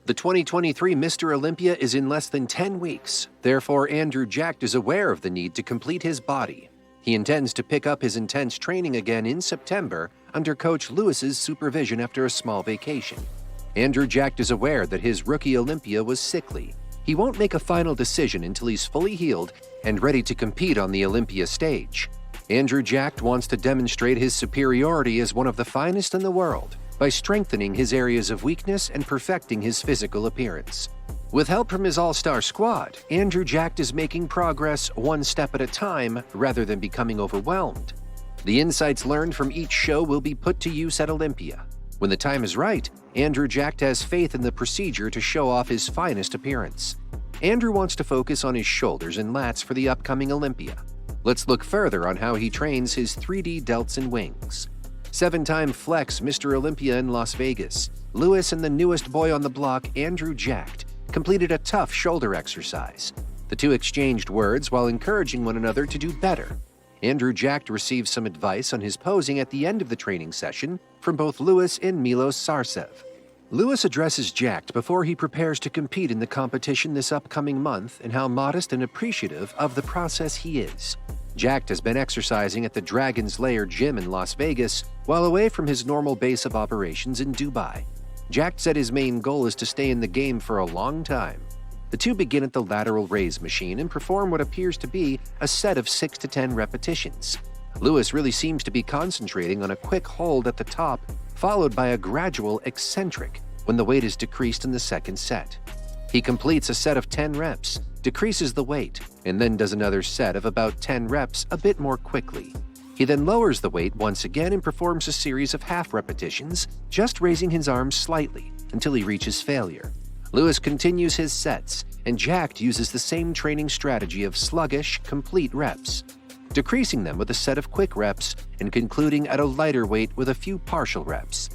The 2023 Mr. Olympia is in less than 10 weeks, therefore Andrew Jacked is aware of the need to complete his body. He intends to pick up his intense training again in September under Coach Lewis's supervision after a small vacation. Andrew Jacked is aware that his rookie Olympia was sickly. He won't make a final decision until he's fully healed and ready to compete on the Olympia stage. Andrew Jacked wants to demonstrate his superiority as one of the finest in the world by strengthening his areas of weakness and perfecting his physical appearance. With help from his all-star squad, Andrew Jacked is making progress one step at a time rather than becoming overwhelmed. The insights learned from each show will be put to use at Olympia. When the time is right, Andrew Jacked has faith in the procedure to show off his finest appearance. Andrew wants to focus on his shoulders and lats for the upcoming Olympia. Let's look further on how he trains his 3D delts and wings. 7-time Flex Mr. Olympia in Las Vegas, Lewis and the newest boy on the block, Andrew Jacked, completed a tough shoulder exercise. The two exchanged words while encouraging one another to do better. Andrew Jacked received some advice on his posing at the end of the training session from both Lewis and Milos Sarcev. Lewis addresses Jacked before he prepares to compete in the competition this upcoming month and how modest and appreciative of the process he is. Jacked has been exercising at the Dragon's Lair gym in Las Vegas while away from his normal base of operations in Dubai. Jacked said his main goal is to stay in the game for a long time. The two begin at the lateral raise machine and perform what appears to be a set of 6 to 10 repetitions. Lewis really seems to be concentrating on a quick hold at the top, followed by a gradual eccentric when the weight is decreased in the second set. He completes a set of 10 reps, decreases the weight, and then does another set of about 10 reps a bit more quickly. He then lowers the weight once again and performs a series of half repetitions, just raising his arms slightly until he reaches failure. Lewis continues his sets, and Jacked uses the same training strategy of sluggish, complete reps, decreasing them with a set of quick reps and concluding at a lighter weight with a few partial reps.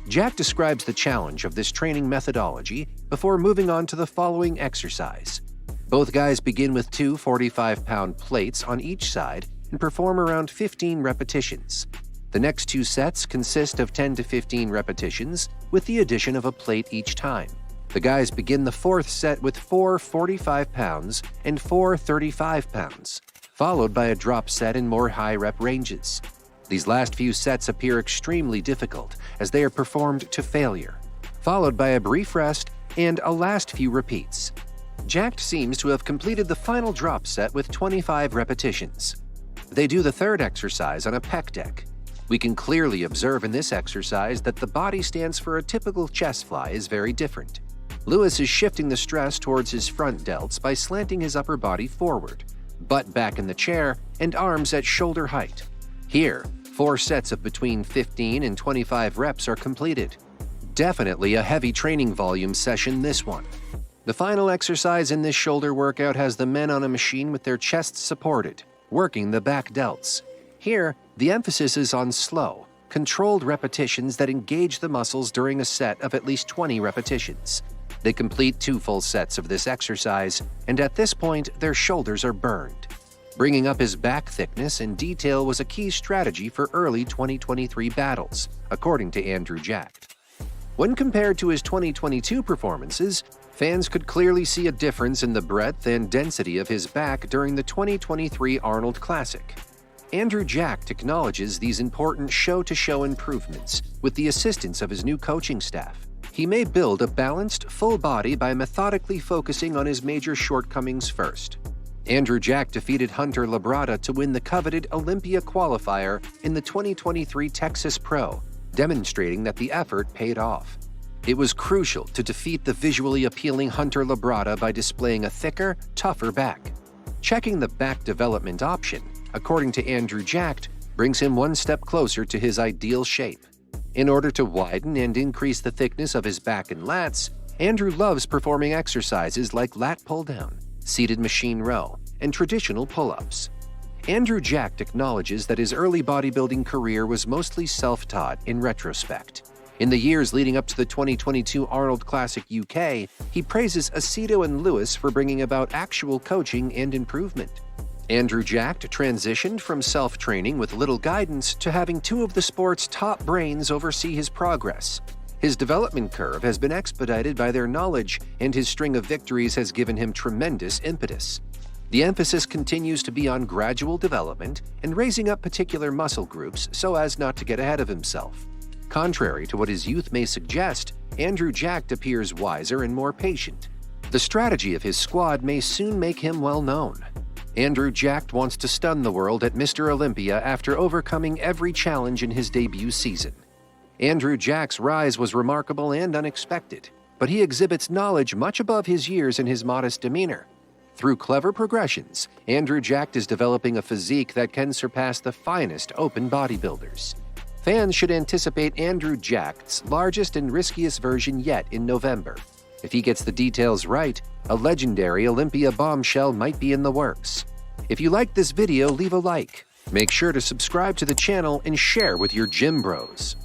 Jacked describes the challenge of this training methodology before moving on to the following exercise. Both guys begin with two 45-pound plates on each side and perform around 15 repetitions. The next two sets consist of 10 to 15 repetitions with the addition of a plate each time. The guys begin the fourth set with 4 45 pounds and 4 35 pounds, followed by a drop set in more high rep ranges. These last few sets appear extremely difficult as they are performed to failure, followed by a brief rest and a last few repeats. Jacked seems to have completed the final drop set with 25 repetitions. They do the third exercise on a pec deck. We can clearly observe in this exercise that the body stance for a typical chest fly is very different. Lewis is shifting the stress towards his front delts by slanting his upper body forward, butt back in the chair, and arms at shoulder height. Here, 4 sets of between 15 and 25 reps are completed. Definitely a heavy training volume session, this one. The final exercise in this shoulder workout has the men on a machine with their chests supported, working the back delts. Here, the emphasis is on slow, controlled repetitions that engage the muscles during a set of at least 20 repetitions. They complete 2 full sets of this exercise, and at this point, their shoulders are burned. Bringing up his back thickness and detail was a key strategy for early 2023 battles, according to Andrew Jacked. When compared to his 2022 performances, fans could clearly see a difference in the breadth and density of his back during the 2023 Arnold Classic. Andrew Jacked acknowledges these important show-to-show improvements with the assistance of his new coaching staff. He may build a balanced, full body by methodically focusing on his major shortcomings first. Andrew Jacked defeated Hunter Labrada to win the coveted Olympia qualifier in the 2023 Texas Pro, demonstrating that the effort paid off. It was crucial to defeat the visually appealing Hunter Labrada by displaying a thicker, tougher back. Checking the back development option, according to Andrew Jacked, brings him one step closer to his ideal shape. In order to widen and increase the thickness of his back and lats, Andrew loves performing exercises like lat pull-down, seated machine row, and traditional pull-ups. Andrew Jacked acknowledges that his early bodybuilding career was mostly self-taught in retrospect. In the years leading up to the 2022 Arnold Classic UK, he praises Aceto and Lewis for bringing about actual coaching and improvement. Andrew Jacked transitioned from self-training with little guidance to having 2 of the sport's top brains oversee his progress. His development curve has been expedited by their knowledge, and his string of victories has given him tremendous impetus. The emphasis continues to be on gradual development and raising up particular muscle groups so as not to get ahead of himself. Contrary to what his youth may suggest, Andrew Jacked appears wiser and more patient. The strategy of his squad may soon make him well known. Andrew Jacked wants to stun the world at Mr. Olympia after overcoming every challenge in his debut season. Andrew Jack's rise was remarkable and unexpected, but he exhibits knowledge much above his years and his modest demeanor. Through clever progressions, Andrew Jacked is developing a physique that can surpass the finest open bodybuilders. Fans should anticipate Andrew Jacked's largest and riskiest version yet in November. If he gets the details right, a legendary Olympia bombshell might be in the works. If you liked this video, leave a like. Make sure to subscribe to the channel and share with your gym bros.